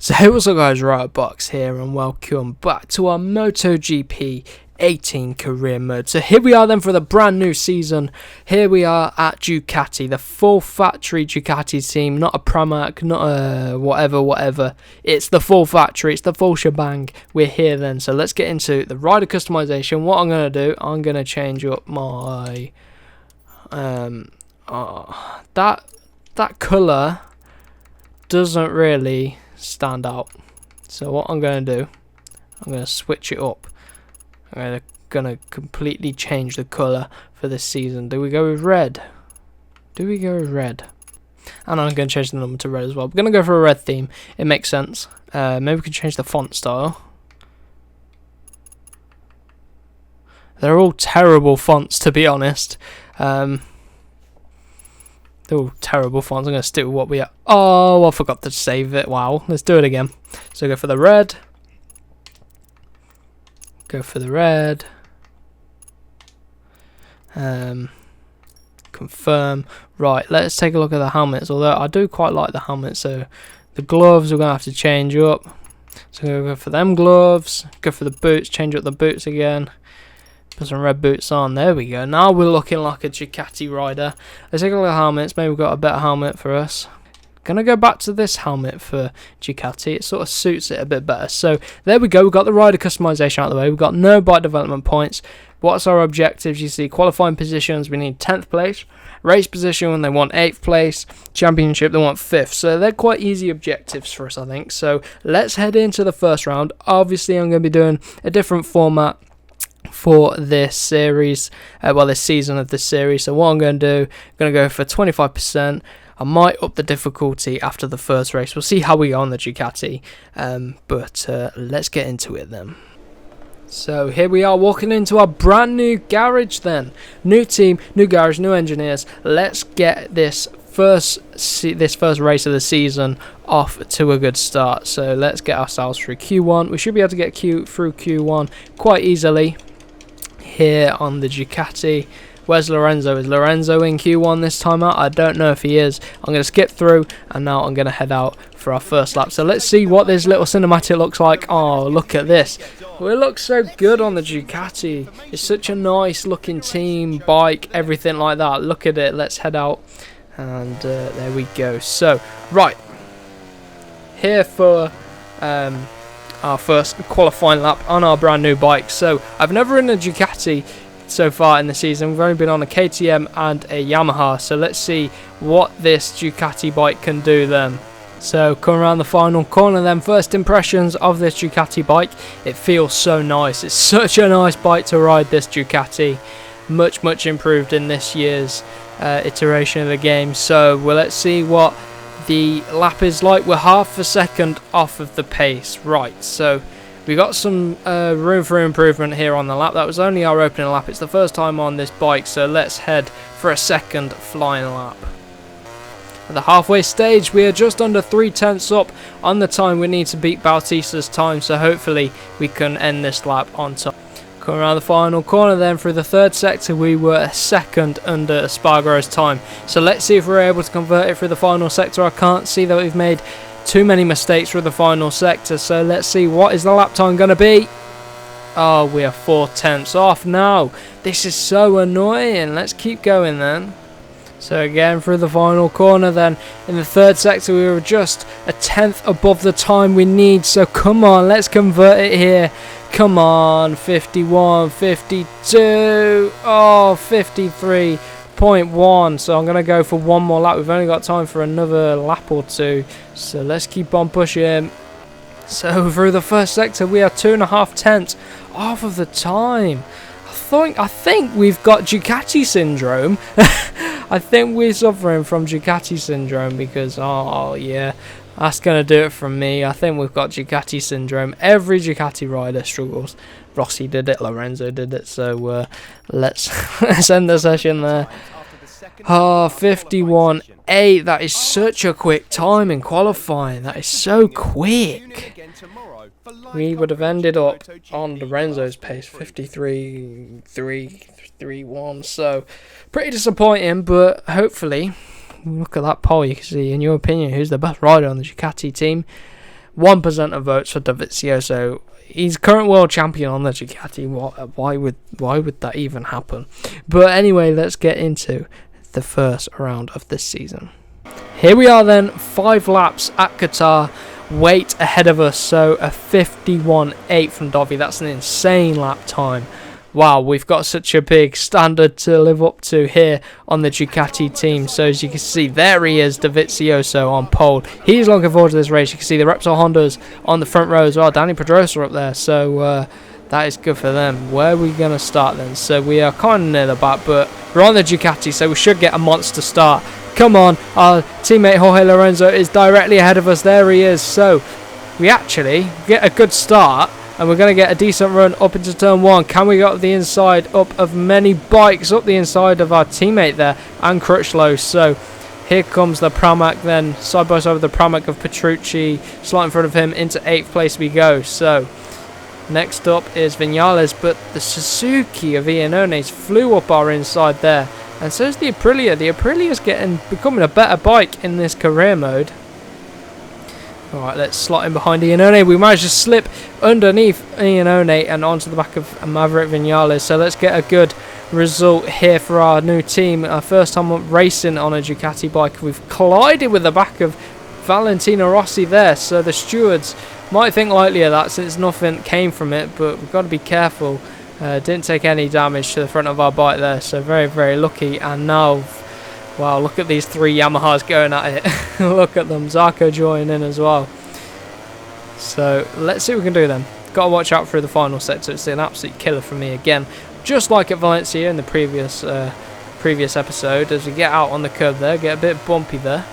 So hey, what's up guys, Riotbox here and welcome back to our MotoGP 18 career mode. So here we are then for the brand new season. Here we are at Ducati, the full factory Ducati team, not a Pramac, not a whatever. It's the full factory, it's the full shebang. We're here then, so let's get into the rider customization. What I'm going to do, I'm going to change up my that colour doesn't really stand out, so what I'm going to do, I'm going to switch it up. I'm going to completely change the colour for this season. Do we go with red? And I'm going to change the number to red as well. We're going to go for a red theme, it makes sense. Maybe we can change the font style. They're all terrible fonts, to be honest. They're all terrible fonts. I'm going to stick with what we are. Oh, I forgot to save it. Wow. Let's do it again. So go for the red. Confirm. Right, let's take a look at the helmets. Although I do quite like the helmet. So the gloves we're going to have to change up. So go for them gloves. Go for the boots. Change up the boots again. Put some red boots on. There we go. Now we're looking like a Ducati rider. Let's take a look at helmets. Maybe we've got a better helmet for us. Gonna go back to this helmet for Ducati. It sort of suits it a bit better. So there we go. We've got the rider customization out of the way. We've got no bike development points. What's our objectives? You see qualifying positions. We need 10th place. Race position, they want 8th place. Championship, they want 5th. So they're quite easy objectives for us, I think. So let's head into the first round. Obviously, I'm going to be doing a different format for this series, this season of this series. So what I'm going to do, I'm going to go for 25%. I might up the difficulty after the first race. We'll see how we go on the Ducati, but let's get into it then. So here we are walking into our brand new garage then. New team, new garage, new engineers. Let's get this first race of the season off to a good start. So let's get ourselves through Q1. We should be able to get through Q1 quite easily here on the Ducati. Where's Lorenzo? Is Lorenzo in Q1 this time out? I don't know if he is. I'm going to skip through and now I'm going to head out for our first lap. So let's see what this little cinematic looks like. Oh, look at this. Well, it looks so good on the Ducati. It's such a nice looking team, bike, everything like that. Look at it. Let's head out. And there we go. So, right. Here for our first qualifying lap on our brand new bike. So, I've never ridden a Ducati so far in the season. We've only been on a KTM and a Yamaha, so let's see what this Ducati bike can do then. So coming around the final corner then, first impressions of this Ducati bike. It feels so nice. It's such a nice bike to ride, this Ducati. Much improved in this year's iteration of the game. So let's see what the lap is like. We're half a second off of the pace. Right, so we got some room for improvement here on the lap. That was only our opening lap. It's the first time on this bike, so let's head for a second flying lap. At the halfway stage, we are just under 3/10 up on the time we need to beat Bautista's time, so hopefully we can end this lap on top. Coming around the final corner then, through the third sector, we were a second under Espargaro's time. So let's see if we're able to convert it through the final sector. I can't see that we've made too many mistakes through the final sector, so let's see what is the lap time going to be. Oh, we are 4/10 off now. This is so annoying. Let's keep going then. So again through the final corner then, in the third sector we were just a 10th above the time we need, so come on, let's convert it here. Come on, 51, 52, oh, 53.1. So I'm going to go for one more lap. We've only got time for another lap or two, so let's keep on pushing. So through the first sector we are 2.5 tenths off of the time. I think we've got Ducati syndrome. I think we're suffering from Ducati syndrome because, oh yeah, that's going to do it from me. I think we've got Ducati syndrome. Every Ducati rider struggles. Rossi did it, Lorenzo did it, so let's end the session there. Oh, 51.8. That is such a quick time in qualifying. That is so quick. We would have ended up on Lorenzo's pace, 53.331. So pretty disappointing, but hopefully, look at that poll. You can see, in your opinion, who's the best rider on the Ducati team. 1% of votes for Dovizioso. He's current world champion on the Ducati. Why would that even happen? But anyway, let's get into the first round of this season. Here we are then, 5 laps at Qatar. Weight ahead of us, so a 51.8 from Dovi. That's an insane lap time. Wow, we've got such a big standard to live up to here on the Ducati team. So as you can see, there he is, Dovizioso on pole. He's looking forward to this race. You can see the Repsol Hondas on the front row as well. Danny Pedrosa up there, so that is good for them. Where are we going to start then? So we are kind of near the back, but we're on the Ducati, so we should get a monster start. Come on, our teammate Jorge Lorenzo is directly ahead of us. There he is. So we actually get a good start, and we're going to get a decent run up into turn 1. Can we get up the inside up of many bikes, up the inside of our teammate there, and Crutchlow? So here comes the Pramac then, side by side with the Pramac of Petrucci, slightly in front of him. Into 8th place we go. So next up is Vinales, but the Suzuki of Iannone's flew up our inside there. And so is the Aprilia. The Aprilia is becoming a better bike in this career mode. Alright, let's slot in behind Iannone. We managed to slip underneath Iannone and onto the back of Maverick Vinales. So let's get a good result here for our new team. Our first time racing on a Ducati bike. We've collided with the back of Valentino Rossi there. So the stewards might think lightly of that since nothing came from it. But we've got to be careful. Didn't take any damage to the front of our bike there, so very, very lucky. And now, wow, look at these 3 Yamahas going at it. Look at them. Zarco joining in as well. So let's see what we can do then. Got to watch out through the final sector. It's an absolute killer for me again, just like at Valencia in the previous episode. As we get out on the curb there, get a bit bumpy there.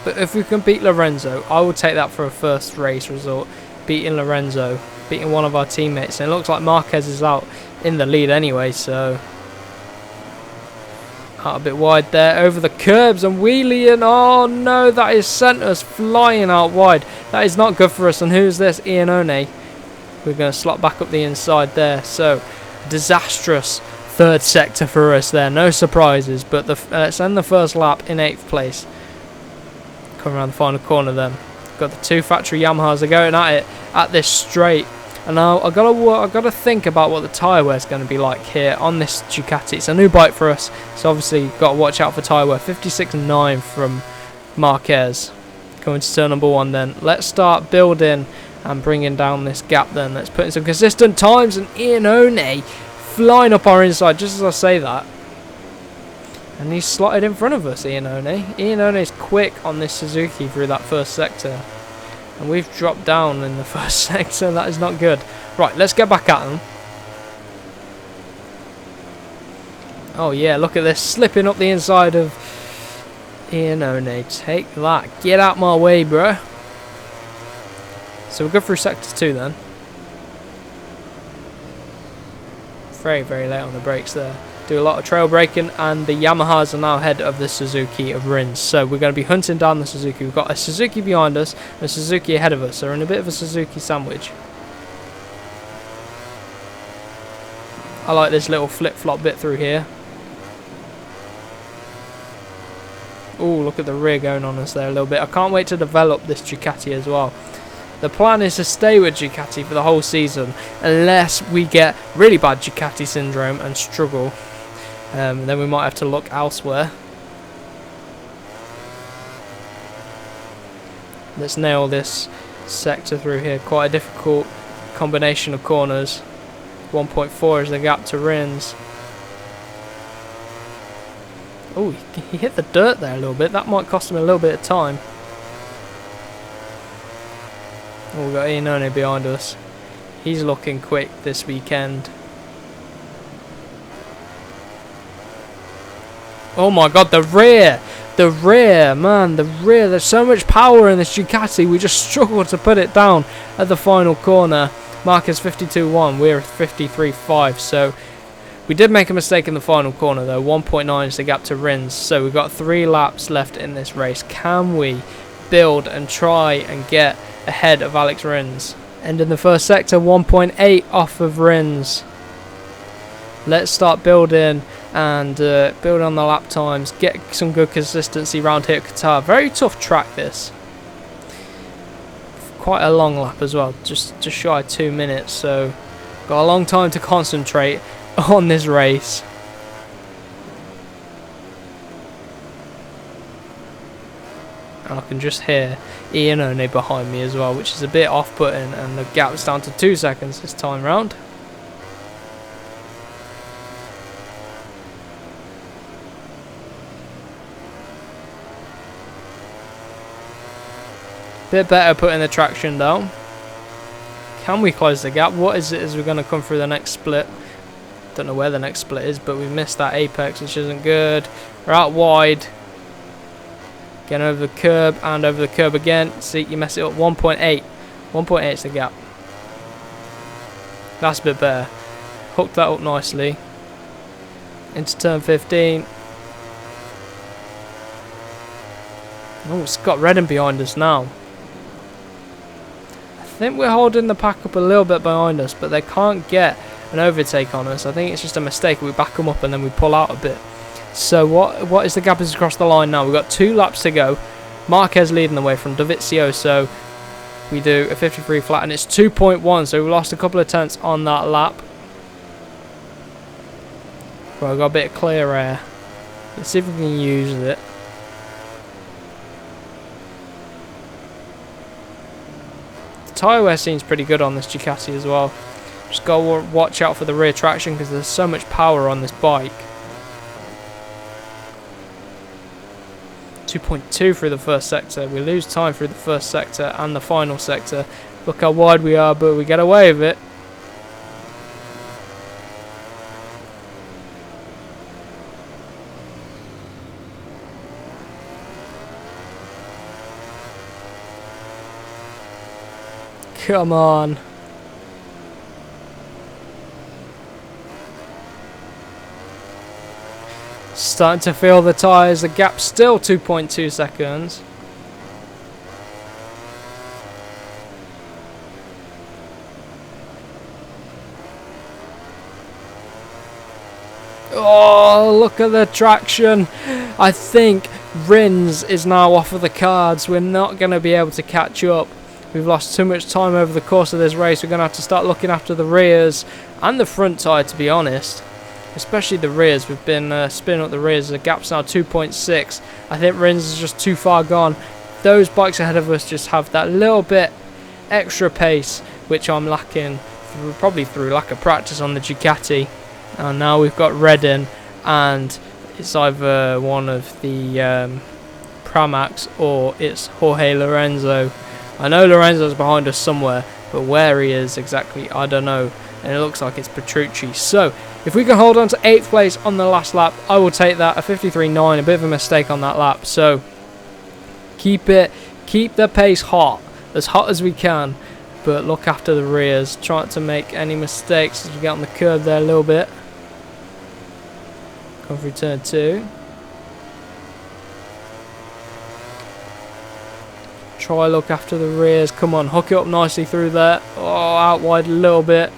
But if we can beat Lorenzo, I will take that for a first race result. Beating Lorenzo, beating one of our teammates, and it looks like Marquez is out in the lead anyway, so out a bit wide there, over the curbs and wheelie, and oh no, that is sent us flying out wide. That is not good for us. And who's this? Iannone. We're going to slot back up the inside there, so disastrous 3rd sector for us there, no surprises. But let's end the first lap in 8th place. Come around the final corner then. Got the 2 factory Yamahas are going at it at this straight, and now I've got to think about what the tyre wear is going to be like here on this Ducati. It's a new bike for us, so obviously got to watch out for tyre wear. 56.9 from Marquez. Going to turn number 1 then. Let's start building and bringing down this gap then. Let's put in some consistent times, and Iannone flying up our inside just as I say that. And he's slotted in front of us, Iannone. Iannone is quick on this Suzuki through that first sector. And we've dropped down in the first sector. That is not good. Right, let's get back at them. Oh yeah, look at this. Slipping up the inside of Iannone. Take that. Get out my way, bro. So we'll go through sector 2 then. Very, very late on the brakes there. Do a lot of trail braking, and the Yamahas are now ahead of the Suzuki of Rins. So we're going to be hunting down the Suzuki. We've got a Suzuki behind us, and a Suzuki ahead of us. So we're in a bit of a Suzuki sandwich. I like this little flip-flop bit through here. Oh, look at the rear going on us there a little bit. I can't wait to develop this Ducati as well. The plan is to stay with Ducati for the whole season, unless we get really bad Ducati syndrome and struggle. Then we might have to look elsewhere. Let's nail this sector through here. Quite a difficult combination of corners. 1.4 is the gap to Rins. Oh, he hit the dirt there a little bit. That might cost him a little bit of time. Oh, we've got Iannone behind us. He's looking quick this weekend. Oh my god, the rear! The rear, man, the rear. There's so much power in this Ducati. We just struggle to put it down at the final corner. Marquez 52.1, we're 53.5. So we did make a mistake in the final corner though. 1.9 is the gap to Rins. So we've got 3 laps left in this race. Can we build and try and get ahead of Alex Rins? And in the first sector, 1.8 off of Rins. Let's start building and build on the lap times, get some good consistency around here at Qatar. Very tough track this. quite a long lap as well, just shy of 2 minutes, so got a long time to concentrate on this race. And I can just hear Ian One behind me as well, which is a bit off-putting, and the gap's down to 2 seconds this time round. Bit better putting the traction down. Can we close the gap? What is it as we're going to come through the next split? Don't know where the next split is, but we missed that apex, which isn't good. We're out wide. Getting over the curb and over the curb again. See, you mess it up. 1.8. 1.8 is the gap. That's a bit better. Hooked that up nicely. Into turn 15. Oh, it's got Redden behind us now. I think we're holding the pack up a little bit behind us, but they can't get an overtake on us. I think it's just a mistake. We back them up and then we pull out a bit. So what is the gap is across the line now? We've got 2 laps to go. Marquez leading the way from Dovizioso. We do a 53 flat and it's 2.1, so we lost a couple of tenths on that lap. Well, I've got a bit of clear air. Let's see if we can use it. Tyre wear seems pretty good on this Ducati as well. Just gotta watch out for the rear traction because there's so much power on this bike. 2.2 through the first sector. We lose time through the first sector and the final sector. Look how wide we are, but we get away with it. Come on. Starting to feel the tyres. The gap's still 2.2 seconds. Oh, look at the traction. I think Rins is now off of the cards. We're not going to be able to catch up. We've lost too much time over the course of this race. We're going to have to start looking after the rears and the front tyre, to be honest. Especially the rears. We've been spinning up the rears. The gap's now 2.6. I think Rins is just too far gone. Those bikes ahead of us just have that little bit extra pace, which I'm lacking probably through lack of practice on the Ducati. And now we've got Redden, and it's either one of the Pramacs or it's Jorge Lorenzo. I know Lorenzo's behind us somewhere, but where he is exactly, I don't know. And it looks like it's Petrucci. So, if we can hold on to 8th place on the last lap, I will take that. A 53.9, a bit of a mistake on that lap. So, keep the pace hot as we can. But look after the rears. Try not to make any mistakes as we get on the curb there a little bit. Come through turn 2. Try look after the rears. Come on, hook it up nicely through there. Oh, out wide a little bit.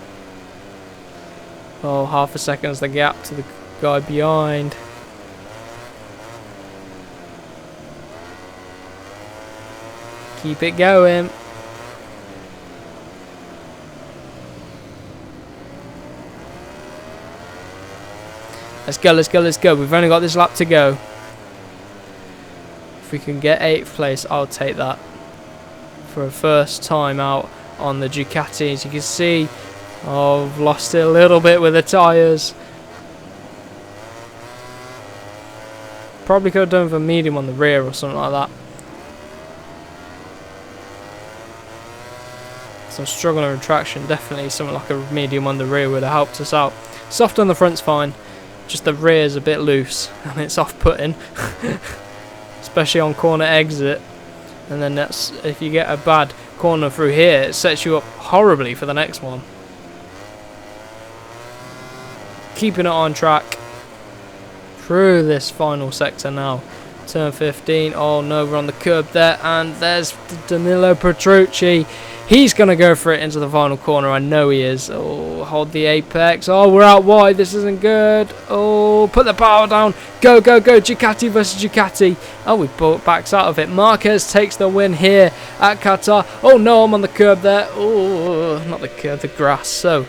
Oh, half a second is the gap to the guy behind. Keep it going. Let's go, let's go, let's go. We've only got this lap to go. If we can get 8th place, I'll take that. For a first time out on the Ducati. As you can see, I've lost it a little bit with the tyres. Probably could have done with a medium on the rear or something like that. So I'm struggling with traction. Definitely something like a medium on the rear would have helped us out. Soft on the front's fine. Just the rear's a bit loose and it's off-putting. Especially on corner exit. And then that's, if you get a bad corner through here, it sets you up horribly for the next one. Keeping it on track through this final sector now. turn 15. Oh no, we're on the curb there, and there's Danilo Petrucci. He's going to go for it into the final corner. I know he is. Oh, hold the apex. Oh, we're out wide. This isn't good. Oh, put the power down. Go, go, go. Ducati versus Ducati. Oh, we backs out of it. Marquez takes the win here at Qatar. Oh, no, I'm on the curb there. Oh, not the curb, the grass. So,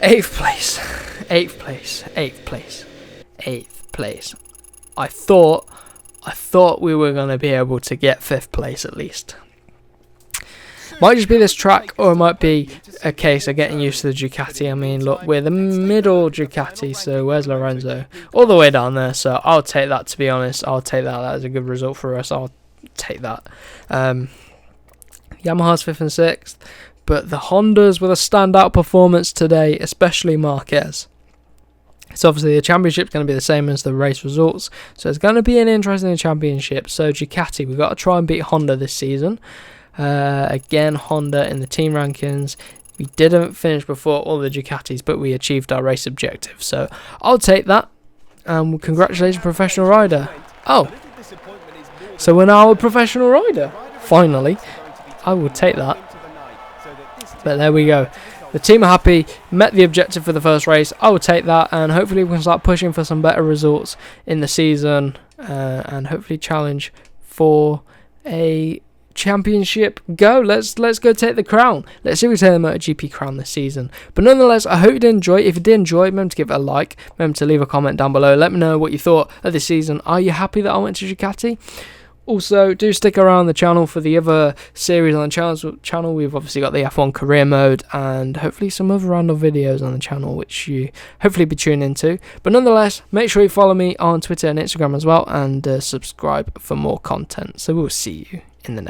8th place. 8th place. 8th place. 8th place. I thought we were going to be able to get 5th place at least. Might just be this track, or it might be a case of getting used to the Ducati. I mean, look, we're the middle Ducati, so where's Lorenzo? All the way down there, so I'll take that, to be honest. I'll take that. That is a good result for us. I'll take that. Yamaha's 5th and 6th, but the Hondas with a standout performance today, especially Marquez. So obviously the championship's going to be the same as the race results, so it's going to be an interesting championship. So Ducati, we've got to try and beat Honda this season. Again, Honda in the team rankings. We didn't finish before all the Ducatis, but we achieved our race objective. So I'll take that. Congratulations, professional rider. Oh, so we're now a professional rider. Finally, I will take that. But there we go. The team are happy, met the objective for the first race. I will take that, and hopefully we can start pushing for some better results in the season, and hopefully challenge for a championship. Let's go take the crown. Let's see if we take the MotoGP crown this season. But nonetheless, I hope you did enjoy. If you did enjoy, remember to give it a like. Remember to leave a comment down below. Let me know what you thought of this season. Are you happy that I went to Ducati? Also, do stick around the channel for the other series on the channel. We've obviously got the F1 career mode and hopefully some other random videos on the channel, which you hopefully be tuning into. But nonetheless, make sure you follow me on Twitter and Instagram as well, and subscribe for more content. So we'll see you in the next